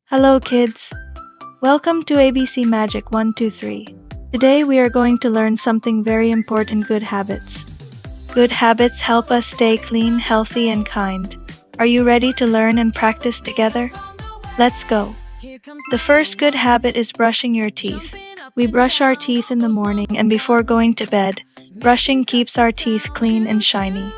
Hello kids! Welcome to ABC Magic 123. Today we are going to learn something very important: good habits. Good habits help us stay clean, healthy and kind. Are you ready to learn and practice together? Let's go! The first good habit is brushing your teeth. We brush our teeth in the morning and before going to bed. Brushing keeps our teeth clean and shiny.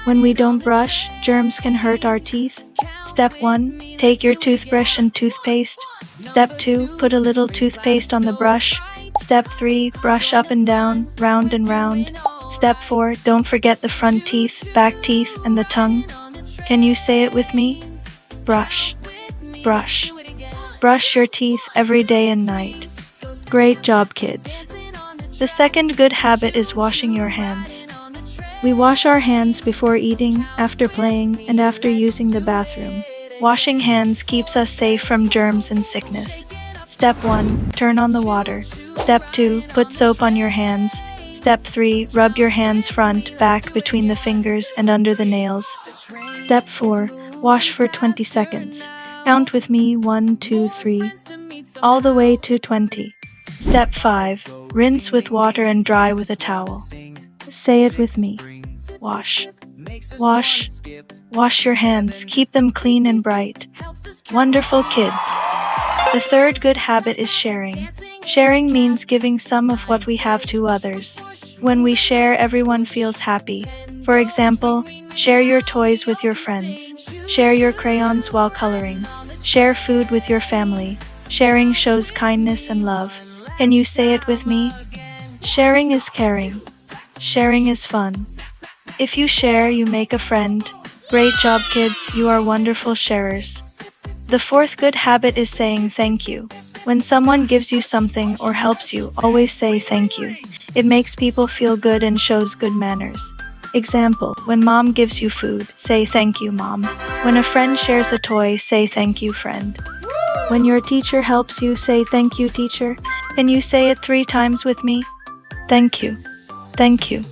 When we don't brush, germs can hurt our teeth. Step 1. Take your toothbrush and toothpaste. Step 2. Put a little toothpaste on the brush. Step 3. Brush up and down, round and round. Step 4. Don't forget the front teeth, back teeth, and the tongue. Can you say it with me? Brush. Brush. Brush your teeth every day and night. Great job, kids. The second good habit is washing your hands. We wash our hands before eating, after playing, and after using the bathroom. Washing hands keeps us safe from germs and sickness. Step 1. Turn on the water. Step 2. Put soap on your hands. Step 3. Rub your hands front, back, between the fingers, and under the nails. Step 4. Wash for 20 seconds. Count with me: 1, 2, 3. All the way to 20. Step 5. Rinse with water and dry with a towel. Say it with me. Wash. Wash. Wash your hands. Keep them clean and bright. Wonderful, kids. The third good habit is sharing. Sharing means giving some of what we have to others. When we share, everyone feels happy. For example, share your toys with your friends. Share your crayons while coloring. Share food with your family. Sharing shows kindness and love. Can you say it with me? Sharing is caring. Sharing is fun. If you share, you make a friend. Great job, kids. You are wonderful sharers. The fourth good habit is saying thank you. When someone gives you something or helps you, always say thank you. It makes people feel good and shows good manners. Example: when mom gives you food, say thank you, mom. When a friend shares a toy, say thank you, friend. When your teacher helps you, say thank you, teacher. Can you say it 3 times with me? Thank you. Thank you.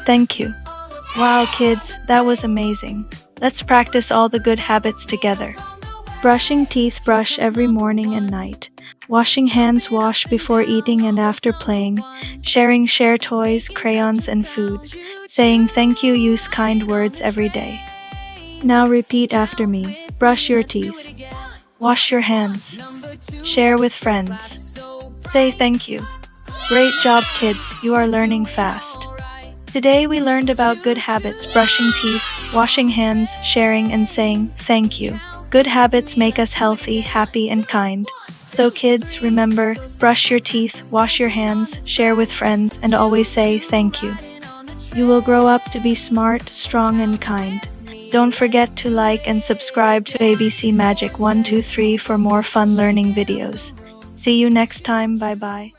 Thank you. Wow, kids, that was amazing. Let's practice all the good habits together. Brushing teeth, brush every morning and night. Washing hands, wash before eating and after playing. Sharing, share toys, crayons and food. Saying thank you, use kind words every day. Now repeat after me. Brush your teeth. Wash your hands. Share with friends. Say thank you. Great job, kids. You are learning fast. Today we learned about good habits: brushing teeth, washing hands, sharing, and saying thank you. Good habits make us healthy, happy, and kind. So kids, remember, brush your teeth, wash your hands, share with friends, and always say thank you. You will grow up to be smart, strong, and kind. Don't forget to like and subscribe to ABC Magic 123 for more fun learning videos. See you next time. Bye-bye.